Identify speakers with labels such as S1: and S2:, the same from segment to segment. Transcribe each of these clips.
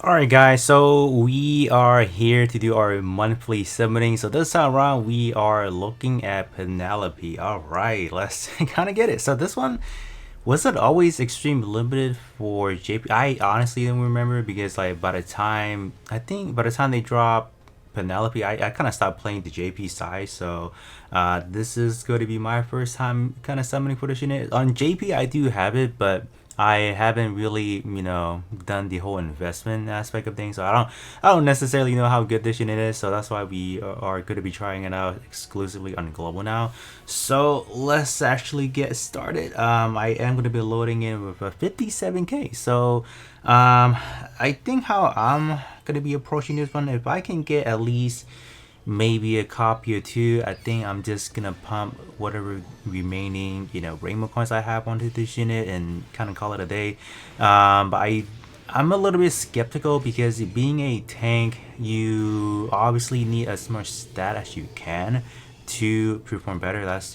S1: Alright guys, so we are here to do our monthly summoning. So this time around we are looking at Penelope. Alright, let's kind of get it. So this one, was it always extreme limited for JP? I honestly don't remember because like I think by the time they drop Penelope, I kind of stopped playing the JP side. So this is going to be my first time kind of summoning for this unit. On JP I do have it, but I haven't really, done the whole investment aspect of things. So I don't necessarily know how good this unit is. So that's why we are going to be trying it out exclusively on global now. So let's actually get started. I am going to be loading in with a 57k. So I think how I'm going to be approaching this one, if I can get at least maybe a copy or two, I think I'm just gonna pump whatever remaining rainbow coins I have onto this unit and kind of call it a day. But I'm a little bit skeptical because being a tank, you obviously need as much stat as you can to perform better. That's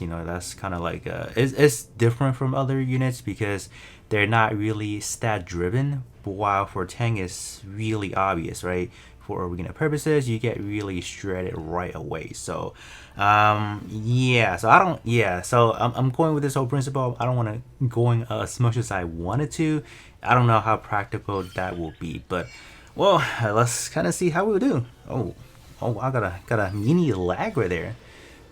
S1: kind of like it's different from other units because they're not really stat driven, while for tank is really obvious, right? For arena purposes, you get really shredded right away. So yeah, so I don't yeah so I'm going with this whole principle. I don't want to going as much as I wanted to. I don't know how practical that will be, but well, let's kind of see how we'll do. Oh, I got a mini lag right there.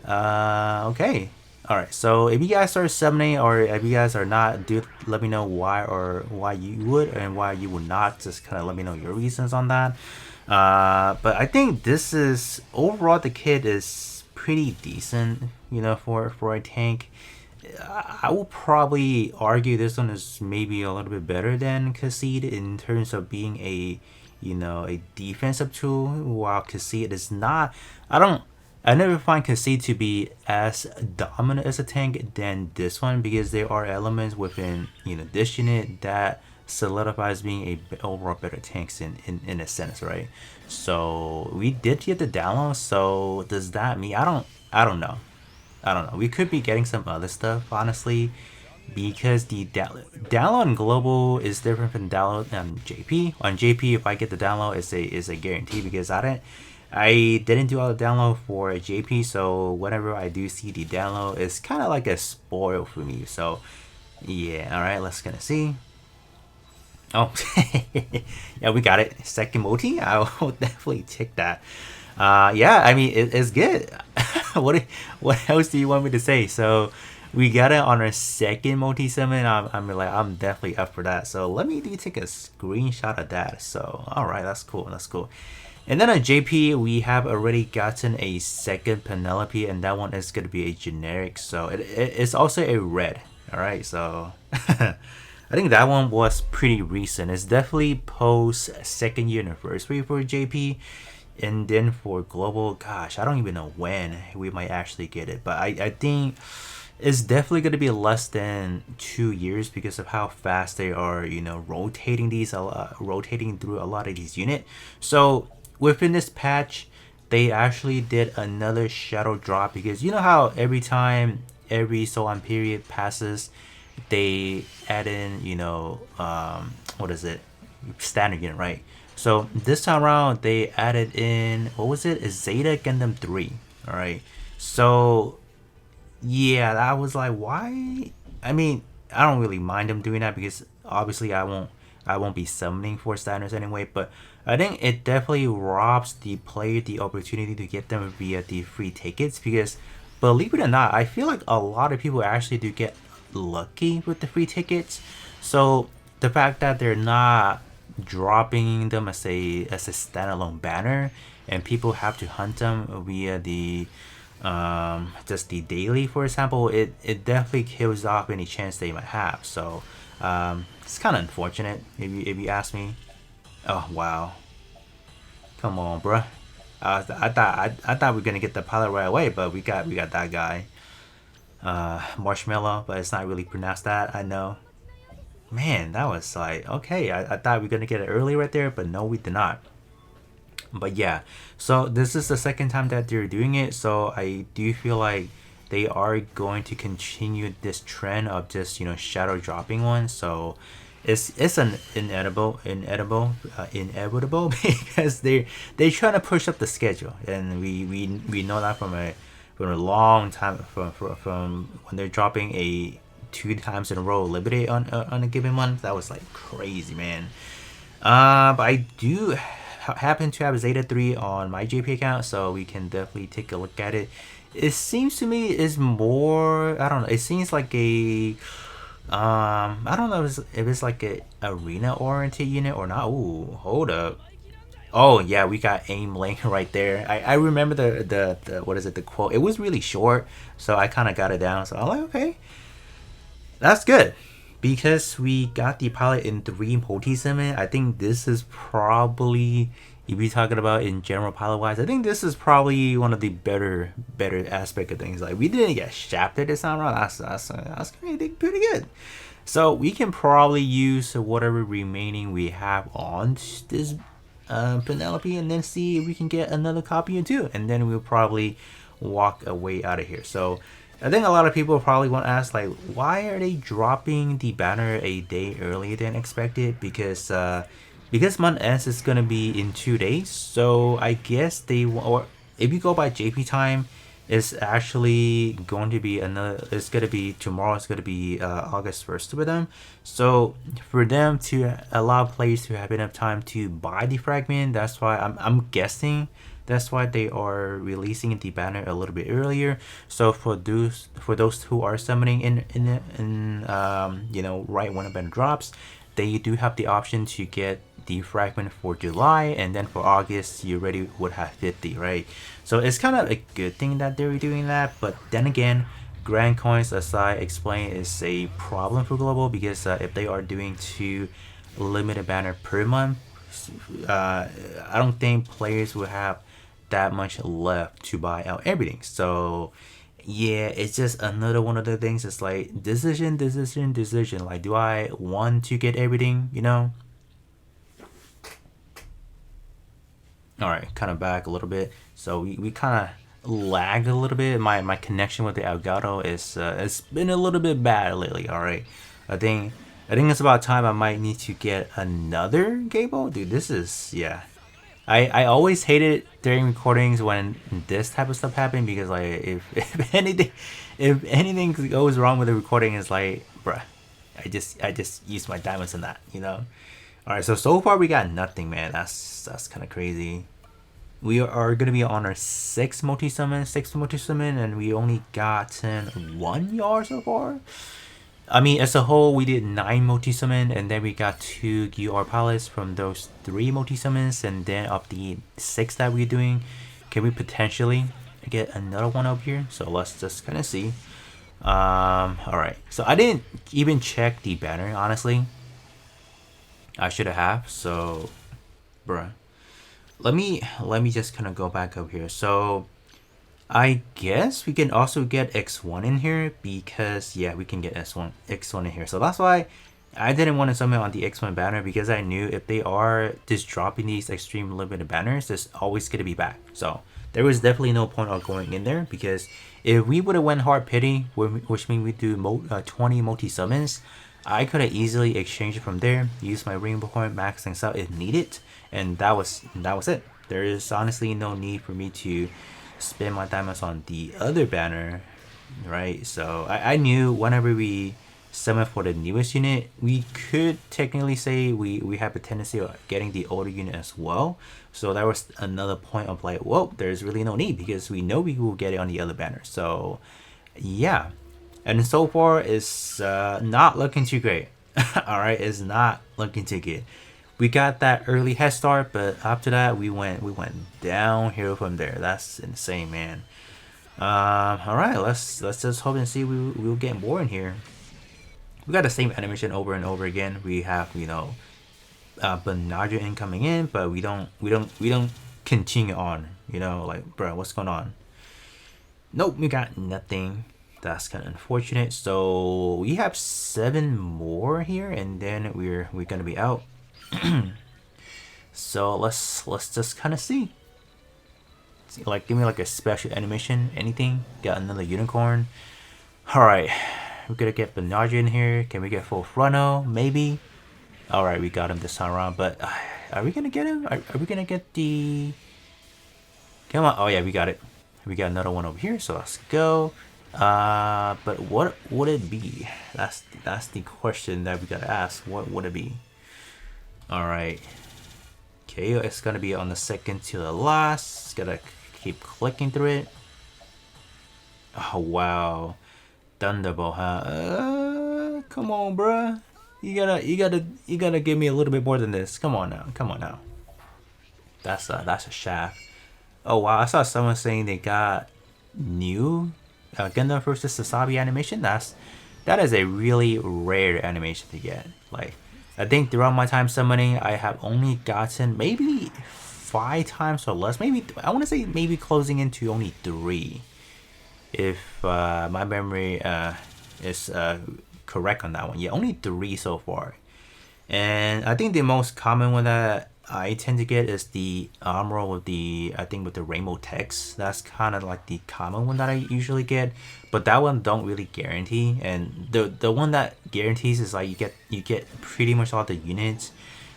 S1: Okay. All right. So if you guys are summoning, or if you guys are not, do let me know why, or why you would and why you would not. Just kind of let me know your reasons on that. But I think this is overall the kit is pretty decent. For a tank. I will probably argue this one is maybe a little bit better than Concede in terms of being a defensive tool, while Concede is not. I never find Concede to be as dominant as a tank than this one, because there are elements within this unit that solidifies being a overall better tanks in a sense, right? So we did get the download. So does that mean I don't know. I don't know. We could be getting some other stuff, honestly, because the download on global is different from download on JP. On JP, if I get the download, it's a guarantee, because I didn't do all the download for JP. So whenever I do see the download, it's kind of like a spoil for me. So yeah, all right, let's gonna see. Oh, yeah, we got it. Second multi. I will definitely take that. Yeah, I mean it's good. What else do you want me to say? So we got it on our second multi summon. I'm definitely up for that. So let me take a screenshot of that. So all right, that's cool. That's cool. And then on JP, we have already gotten a second Penelope, and that one is going to be a generic. So it's also a red. All right, so I think that one was pretty recent. It's definitely post second year anniversary for JP. And then for global, gosh, I don't even know when we might actually get it. But I think it's definitely going to be less than 2 years because of how fast they are, rotating through a lot of these units. So within this patch, they actually did another shadow drop, because you know how every time every so on period passes, they add in, what is it? Standard unit, right? So this time around, they added in, what was it? A Zeta Gundam 3. All right. So yeah, that was like, why? I mean, I don't really mind them doing that, because obviously I won't be summoning for standards anyway. But I think it definitely robs the player the opportunity to get them via the free tickets, because believe it or not, I feel like a lot of people actually do get lucky with the free tickets. So the fact that they're not dropping them as a standalone banner, and people have to hunt them via the just the daily, for example, it definitely kills off any chance they might have. So it's kind of unfortunate, if you ask me. Oh wow, come on, bruh. I thought we were gonna get the pilot right away, but we got that guy, Marshmallow, but it's not really pronounced that, I know. Man, that was like, okay, I thought we were gonna get it early right there, but no, we did not. But yeah, so this is the second time that they're doing it, so I do feel like they are going to continue this trend of just shadow dropping one. So it's an inevitable because they're trying to push up the schedule, and we know that from a long time from when they're dropping a two times in a row limited on a given month. That was like crazy, man. But I do happen to have Zeta 3 on my JP account, so we can definitely take a look at it. It seems to me is more, I don't know, it seems like a I don't know if it's like a arena oriented unit or not. Ooh, hold up. Oh yeah, we got aim link right there. I remember the what is it, the quote. It was really short, so I kind of got it down. So I'm like, okay, that's good. Because we got the pilot in 3 multi-summon, I think this is probably, if you're talking about in general pilot wise, I think this is probably one of the better aspect of things. Like we didn't get shafted this time around. That's pretty good. So we can probably use whatever remaining we have on this Penelope, and then see if we can get another copy or two, and then we'll probably walk away out of here. So I think a lot of people probably want to ask, like, why are they dropping the banner a day earlier than expected? Because month ends is gonna be in 2 days, so I guess or if you go by JP time, it's actually going to be another. It's gonna be tomorrow. It's gonna be August 1st with them. So for them to allow players to have enough time to buy the fragment, that's why I'm guessing that's why they are releasing the banner a little bit earlier. So for those who are summoning in right when a banner drops, they do have the option to get the fragment for July, and then for August you already would have 50, right? So it's kind of a good thing that they're doing that, but then again, grand coins, as I explained, is a problem for global because if they are doing 2 limited banner per month, I don't think players will have that much left to buy out everything. So yeah, it's just another one of the things. It's like decision. Like, do I want to get everything, all right, kind of back a little bit. So we kind of lag a little bit. My connection with the Elgato is it's been a little bit bad lately. All right, I think it's about time I might need to get another cable. Dude, this is, yeah. I always hate it during recordings when this type of stuff happen, because like if anything goes wrong with the recording, it's like, bruh, I just use my diamonds in that. All right, so far we got nothing, man. That's kind of crazy. We are gonna be on our sixth multi summon, and we only gotten 1 yard so far. I mean, as a whole, we did 9 multi summon, and then we got 2 UR pilots from those 3 multi summons, and then of the 6 that we're doing, can we potentially get another one up here? So let's just kind of see. All right. So I didn't even check the banner, honestly. I should have. So, bruh. Let me just kind of go back up here. So I guess we can also get X1 in here, because yeah, we can get X1 in here. So that's why I didn't want to summon on the X1 banner, because I knew if they are just dropping these extreme limited banners, there's always gonna be back. So there was definitely no point of going in there, because if we would have went hard pity, which means we do 20 multi summons, I could have easily exchanged it from there, use my rainbow coin, max things out if needed, and that was it. There is honestly no need for me to spend my diamonds on the other banner, right? So I knew whenever we summon for the newest unit, we could technically say we have a tendency of getting the older unit as well. So that was another point of like, well, there's really no need, because we know we will get it on the other banner. So yeah, and so far it's not looking too great. All right, it's not looking too good. We got that early head start, but after that we went downhill from there. That's insane, man. All right, let's just hope and see we'll get more in here. We got the same animation over and over again. We have Benadryl incoming in, but we don't continue on. Like, bro, what's going on? Nope, we got nothing. That's kind of unfortunate. So we have 7 more here, and then we're gonna be out. So let's just kind of see. Like, give me like a special animation, anything. Got another unicorn. All right, we're gonna get Benadryl in here. Can we get full frontal? Maybe. All right, we got him this time around. But are we gonna get him? Are we gonna get the? Come on! Oh yeah, we got it. We got another one over here. So let's go. But what would it be? That's the question that we gotta ask. What would it be? All right. Okay, it's gonna be on the second to the last. Just gotta keep clicking through it. Oh wow, Thunderbolt, huh? Come on, bruh. You gotta give me a little bit more than this. Come on now, come on now. That's a shaft. Oh wow, I saw someone saying they got new Gundam versus Sasabi animation. That is a really rare animation to get. Like, I think throughout my time summoning, I have only gotten maybe 5 times or less. Maybe I want to say maybe closing into only 3, if my memory is correct on that one. Yeah, only 3 so far. And I think the most common one that I tend to get is the armor with the, I think with the rainbow text. That's kind of like the common one that I usually get, but that one don't really guarantee. And the one that guarantees is like you get pretty much all the units,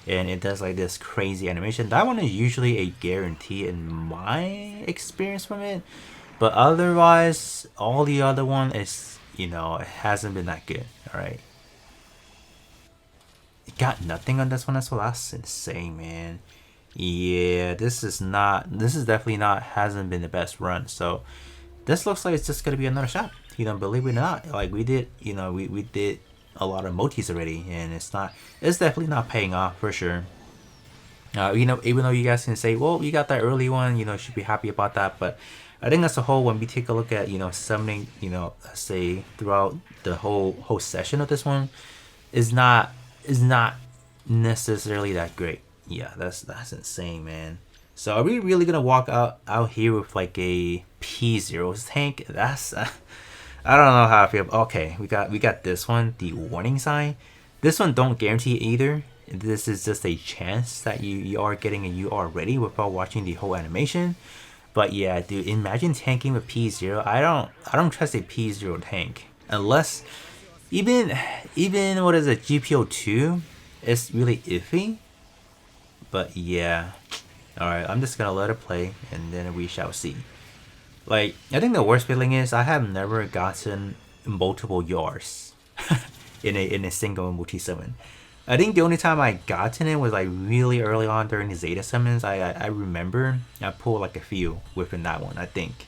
S1: and it does like this crazy animation. That one is usually a guarantee in my experience from it. But otherwise, all the other one is, you know, it hasn't been that good. All right. Got nothing on this one as well. That's insane, man. Yeah, this is definitely not, hasn't been the best run. So this looks like it's just gonna be another shot. You know, believe it or not, like we did, you know, we did a lot of motis already, and it's definitely not paying off for sure. You know, even though you guys can say, well, you got that early one, you know, should be happy about that, but I think as a whole, when we take a look at, you know, summoning, you know, say throughout the whole session of this one, is not necessarily that great. Yeah, that's insane, man. So are we really gonna walk out here with like a P0 tank? That's I don't know how I feel. Okay, we got this one, the warning sign. This one don't guarantee either. This is just a chance that you are getting and you are ready without watching the whole animation. But yeah, dude, imagine tanking with P0. I don't trust a P0 tank unless even what is it, GPO2 is really iffy. But yeah, all right, I'm just gonna let it play and then we shall see. Like, I think the worst feeling is I have never gotten multiple yards in a single multi summon. I think the only time I gotten it was like really early on during the Zeta summons. I remember I pulled like a few within that one, I think.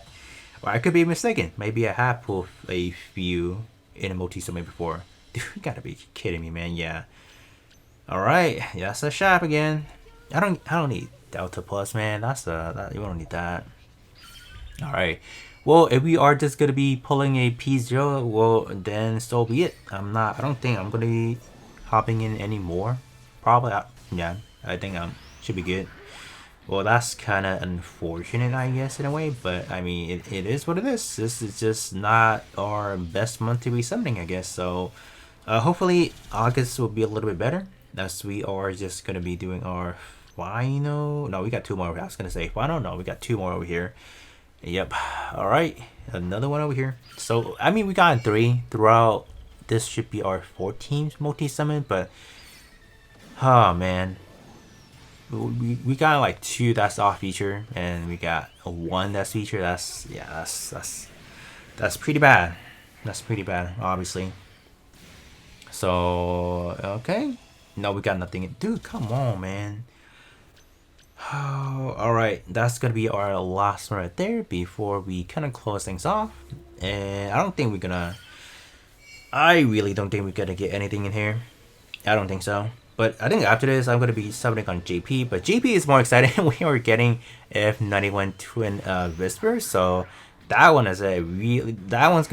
S1: Or I could be mistaken. Maybe I have pulled a few in a multi summon before. Dude, you gotta be kidding me, man. Yeah. All right, yeah, that's a shop again. I don't need Delta Plus, man. You don't need that. All right. Well, if we are just gonna be pulling a P0, well then so be it. I don't think I'm gonna be hopping in anymore. Probably, yeah. I think should be good. Well, that's kind of unfortunate, I guess, in a way. But I mean, it is what it is. This is just not our best month to be summoning, I guess. So, hopefully August will be a little bit better, as we are just gonna be doing our final. No, we got 2 more. I was gonna say final. No, we got 2 more over here. Yep. All right, another one over here. So I mean, we got 3 throughout. This should be our 14th multi summon, but oh man, we got like 2 that's off feature, and we got 1 that's feature. That's pretty bad. That's pretty bad, obviously. So okay, no, we got nothing. Dude, come on, man. Oh, all right, that's gonna be our last one right there before we kind of close things off. And I really don't think we're gonna get anything in here. I don't think so. But I think after this, I'm gonna be summoning on JP. But JP is more exciting. We are getting F91 Twin Whisper, so that one's gonna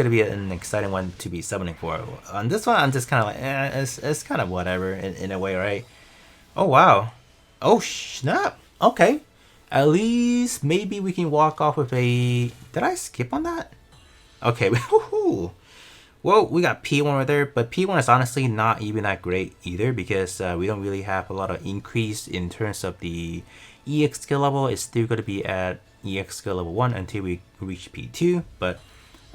S1: be an exciting one to be summoning for. On this one, I'm just kind of like, it's kind of whatever in a way, right? Oh wow, oh snap. Okay, at least maybe we can walk off with a. Did I skip on that? Okay, well, we got P1 right there, but P1 is honestly not even that great either, because we don't really have a lot of increase in terms of the EX skill level. It's still going to be at EX skill level 1 until we reach P2, but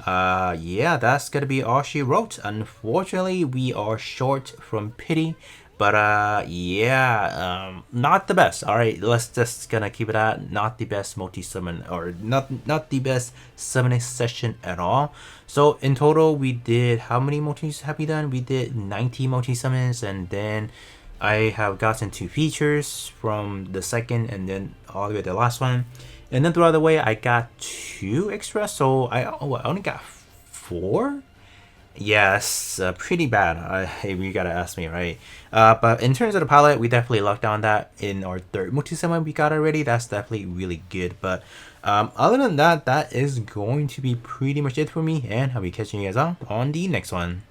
S1: yeah, that's going to be all she wrote. Unfortunately, we are short from pity. But yeah, not the best. All right, let's just gonna keep it at not the best multi summon, or not the best summoning session at all. So in total, we did, how many multis have we done? We did 90 multi summons, and then I have gotten 2 features from the second, and then all the way to the last one. And then throughout the way, I got 2 extra, so I only got 4. Yes, pretty bad. You gotta ask me, right? But in terms of the palette, we definitely lucked on that in our third multi-summon we got already. That's definitely really good. But other than that, that is going to be pretty much it for me, and I'll be catching you guys on the next one.